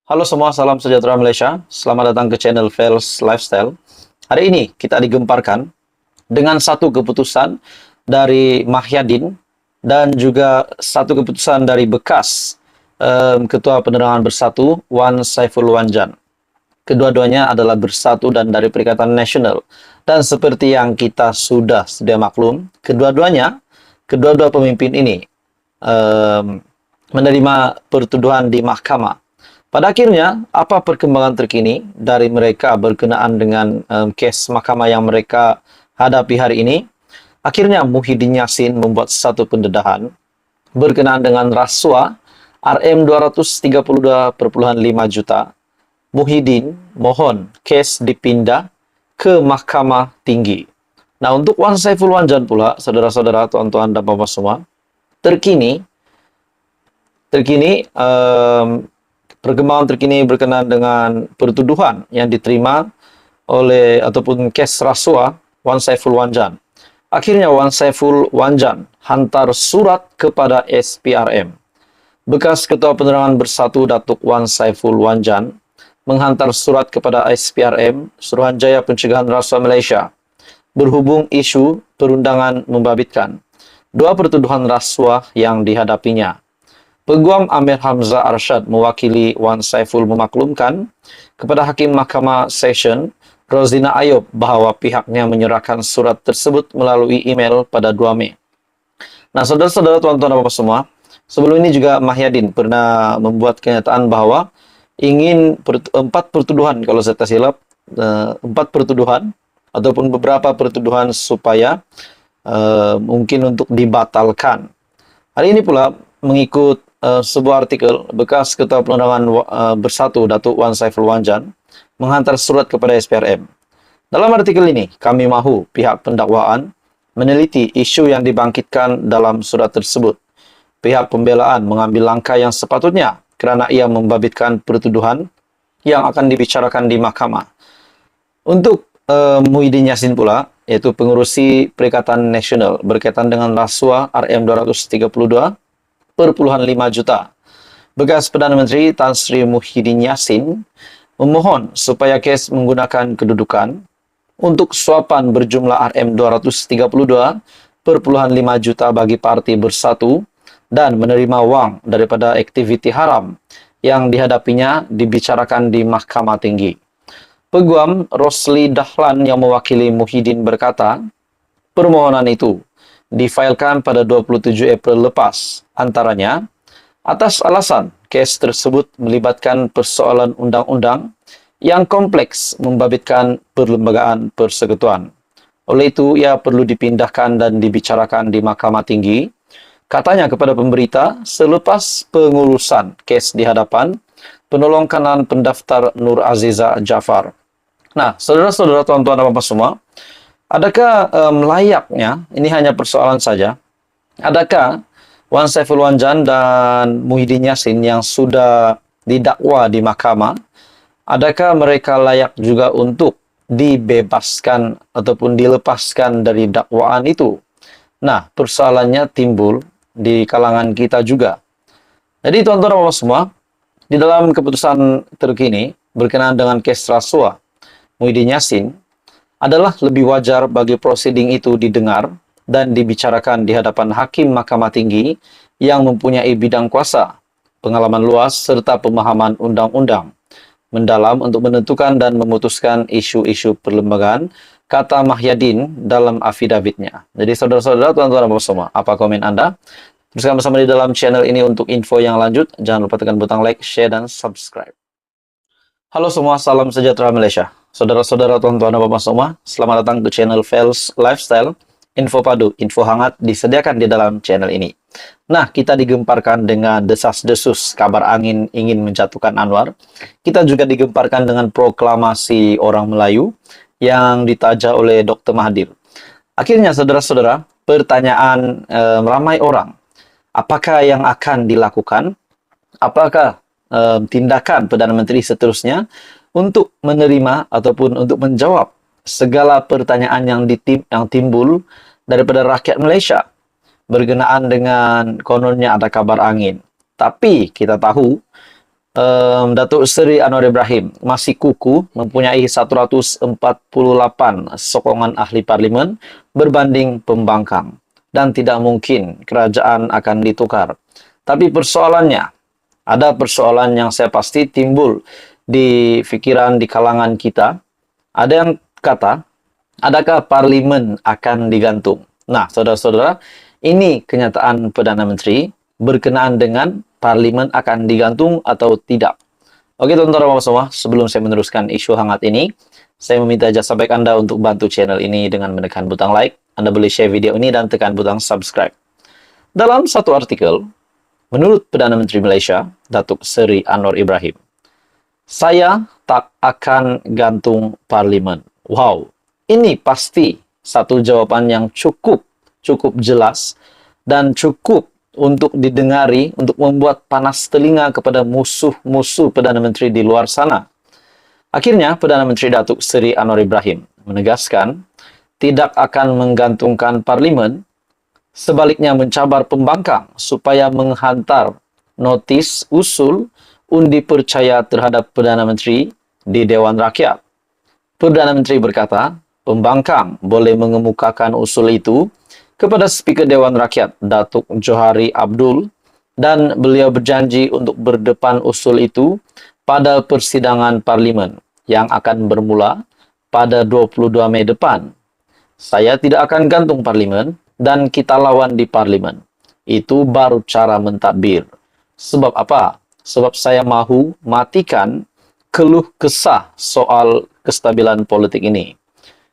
Halo semua, salam sejahtera Malaysia. Selamat datang ke channel Fels Lifestyle. Hari ini kita digemparkan dengan satu keputusan dari Mahyadin dan juga satu keputusan dari bekas Ketua Penerangan Bersatu Wan Saiful Wanjan. Kedua-duanya adalah bersatu dan dari Perikatan Nasional. Dan seperti yang kita sudah sedia maklum, kedua-dua pemimpin ini menerima pertuduhan di mahkamah. Pada akhirnya, apa perkembangan terkini dari mereka berkenaan dengan kes mahkamah yang mereka hadapi hari ini? Akhirnya, Muhyiddin Yassin membuat satu pendedahan berkenaan dengan rasuah RM232,5 juta. Muhyiddin mohon kes dipindah ke Mahkamah Tinggi. Nah, untuk Wan Saiful Wanjan pula, saudara-saudara, tuan-tuan dan bapak semua, terkini perkembangan terkini berkenaan dengan pertuduhan yang diterima oleh ataupun kes rasuah Wan Saiful Wanjan. Akhirnya Wan Saiful Wanjan hantar surat kepada SPRM. Bekas Ketua Penerangan Bersatu Datuk Wan Saiful Wanjan menghantar surat kepada SPRM, Suruhanjaya Pencegahan Rasuah Malaysia, berhubung isu perundangan membabitkan dua pertuduhan rasuah yang dihadapinya. Peguam Amir Hamzah Arsyad mewakili Wan Saiful memaklumkan kepada Hakim Mahkamah Session Rozina Ayub bahawa pihaknya menyerahkan surat tersebut melalui email pada 2 Mei. Nah, saudara-saudara, tuan-tuan dan bapak semua, sebelum ini juga Mahyadin pernah membuat kenyataan bahawa ingin 4 pertuduhan, kalau saya tak silap, 4 pertuduhan ataupun beberapa pertuduhan supaya mungkin untuk dibatalkan. Hari ini pula mengikut sebuah artikel, bekas Ketua Penerangan Bersatu Datuk Wan Saiful Wanjan menghantar surat kepada SPRM. Dalam artikel ini, kami mahu pihak pendakwaan meneliti isu yang dibangkitkan dalam surat tersebut. Pihak pembelaan mengambil langkah yang sepatutnya kerana ia membabitkan pertuduhan yang akan dibicarakan di mahkamah. Untuk Muhyiddin Yassin pula, yaitu pengurusi Perikatan Nasional berkaitan dengan rasuah RM232,5 juta. Bekas Perdana Menteri Tan Sri Muhyiddin Yassin memohon supaya kes menggunakan kedudukan untuk suapan berjumlah RM232,5 juta bagi Parti Bersatu dan menerima wang daripada aktiviti haram yang dihadapinya dibicarakan di Mahkamah Tinggi. Peguam Rosli Dahlan yang mewakili Muhyiddin berkata, permohonan itu difailkan pada 27 April lepas, antaranya atas alasan kes tersebut melibatkan persoalan undang-undang yang kompleks membabitkan perlembagaan persekutuan. Oleh itu, ia perlu dipindahkan dan dibicarakan di Mahkamah Tinggi, katanya kepada pemberita selepas pengurusan kes di hadapan penolong kanan pendaftar Nur Aziza Jaafar. Nah, saudara-saudara, tuan-tuan dan bapak semua, adakah layaknya, ini hanya persoalan saja, adakah Wan Saiful Wanjan dan Muhyiddin Yassin yang sudah didakwa di mahkamah, adakah mereka layak juga untuk dibebaskan ataupun dilepaskan dari dakwaan itu? Nah, persoalannya timbul di kalangan kita juga. Jadi, tuan-tuan dan bapak semua, di dalam keputusan terkini berkenaan dengan kes rasuah Muhyiddin Yassin, adalah lebih wajar bagi prosiding itu didengar dan dibicarakan di hadapan Hakim Mahkamah Tinggi yang mempunyai bidang kuasa, pengalaman luas, serta pemahaman undang-undang mendalam untuk menentukan dan memutuskan isu-isu perlembagaan, kata Mahyadin dalam afidavitnya. Jadi, saudara-saudara, tuan-tuan dan bapak semua, apa komen Anda? Teruskan bersama di dalam channel ini untuk info yang lanjut. Jangan lupa tekan butang like, share, dan subscribe. Halo semua, salam sejahtera Malaysia. Saudara-saudara, tuan-tuan dan bapak semua, selamat datang ke channel Fels Lifestyle. Info padu, info hangat disediakan di dalam channel ini. Nah, kita digemparkan dengan desas-desus kabar angin ingin menjatuhkan Anwar. Kita juga digemparkan dengan proklamasi orang Melayu yang ditaja oleh Dr. Mahathir. Akhirnya, saudara-saudara, pertanyaan ramai orang, apakah yang akan dilakukan? Apakah tindakan Perdana Menteri seterusnya untuk menerima ataupun untuk menjawab segala pertanyaan yang timbul daripada rakyat Malaysia berkenaan dengan kononnya ada kabar angin. Tapi kita tahu Datuk Seri Anwar Ibrahim masih kukuh mempunyai 148 sokongan ahli parlimen berbanding pembangkang dan tidak mungkin kerajaan akan ditukar. Tapi persoalannya, ada persoalan yang saya pasti timbul di fikiran di kalangan kita. Ada yang kata, adakah parlimen akan digantung? Nah, saudara-saudara, ini kenyataan Perdana Menteri berkenaan dengan parlimen akan digantung atau tidak. Oke, tuan-tuan dan puan semua, sebelum saya meneruskan isu hangat ini, saya meminta jasa baik Anda untuk bantu channel ini dengan menekan butang like. Anda boleh share video ini dan tekan butang subscribe. Dalam satu artikel, menurut Perdana Menteri Malaysia, Datuk Seri Anwar Ibrahim, saya tak akan gantung parlimen. Wow, ini pasti satu jawaban yang cukup jelas dan cukup untuk didengari, untuk membuat panas telinga kepada musuh-musuh Perdana Menteri di luar sana. Akhirnya, Perdana Menteri Datuk Seri Anwar Ibrahim menegaskan tidak akan menggantungkan parlimen, sebaliknya mencabar pembangkang supaya menghantar notis usul undi percaya terhadap Perdana Menteri di Dewan Rakyat. Perdana Menteri berkata, pembangkang boleh mengemukakan usul itu kepada Speaker Dewan Rakyat, Datuk Johari Abdul, dan beliau berjanji untuk berdepan usul itu pada persidangan parlimen yang akan bermula pada 22 Mei depan. Saya tidak akan gantung parlimen dan kita lawan di parlimen. Itu baru cara mentadbir. Sebab apa? Sebab saya mahu matikan keluh kesah soal kestabilan politik ini.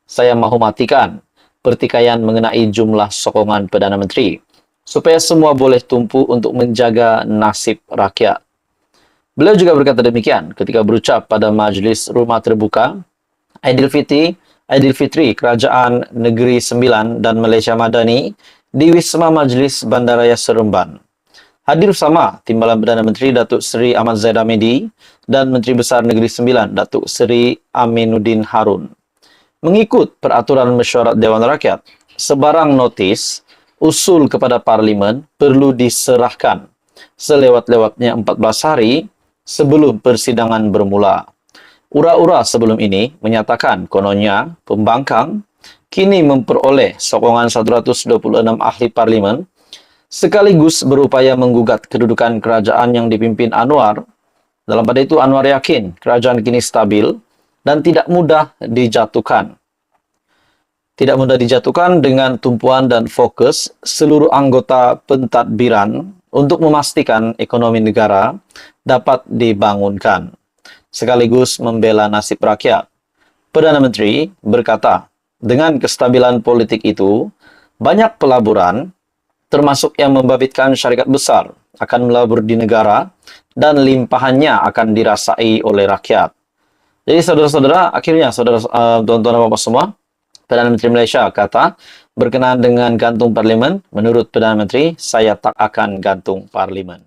Saya mahu matikan pertikaian mengenai jumlah sokongan Perdana Menteri, supaya semua boleh tumpu untuk menjaga nasib rakyat. Beliau juga berkata demikian ketika berucap pada Majlis Rumah Terbuka Aidilfitri Kerajaan Negeri Sembilan dan Malaysia Madani di Wisma Majlis Bandaraya Seremban. Hadir bersama Timbalan Perdana Menteri Datuk Seri Ahmad Zaid Hamidi dan Menteri Besar Negeri Sembilan Datuk Seri Aminuddin Harun. Mengikut peraturan mesyuarat Dewan Rakyat, sebarang notis usul kepada parlimen perlu diserahkan selewat-lewatnya 14 hari sebelum persidangan bermula. Ura-ura sebelum ini menyatakan kononnya pembangkang kini memperoleh sokongan 126 ahli parlimen sekaligus berupaya menggugat kedudukan kerajaan yang dipimpin Anwar. Dalam pada itu, Anwar yakin kerajaan kini stabil dan tidak mudah dijatuhkan. Tidak mudah dijatuhkan dengan tumpuan dan fokus seluruh anggota pentadbiran untuk memastikan ekonomi negara dapat dibangunkan, sekaligus membela nasib rakyat. Perdana Menteri berkata, dengan kestabilan politik itu, banyak pelaburan, termasuk yang membabitkan syarikat besar, akan melabur di negara dan limpahannya akan dirasai oleh rakyat. Jadi saudara-saudara, akhirnya tuan-tuan dan bapak semua, Perdana Menteri Malaysia kata, berkenaan dengan gantung parlimen, menurut Perdana Menteri, saya tak akan gantung parlimen.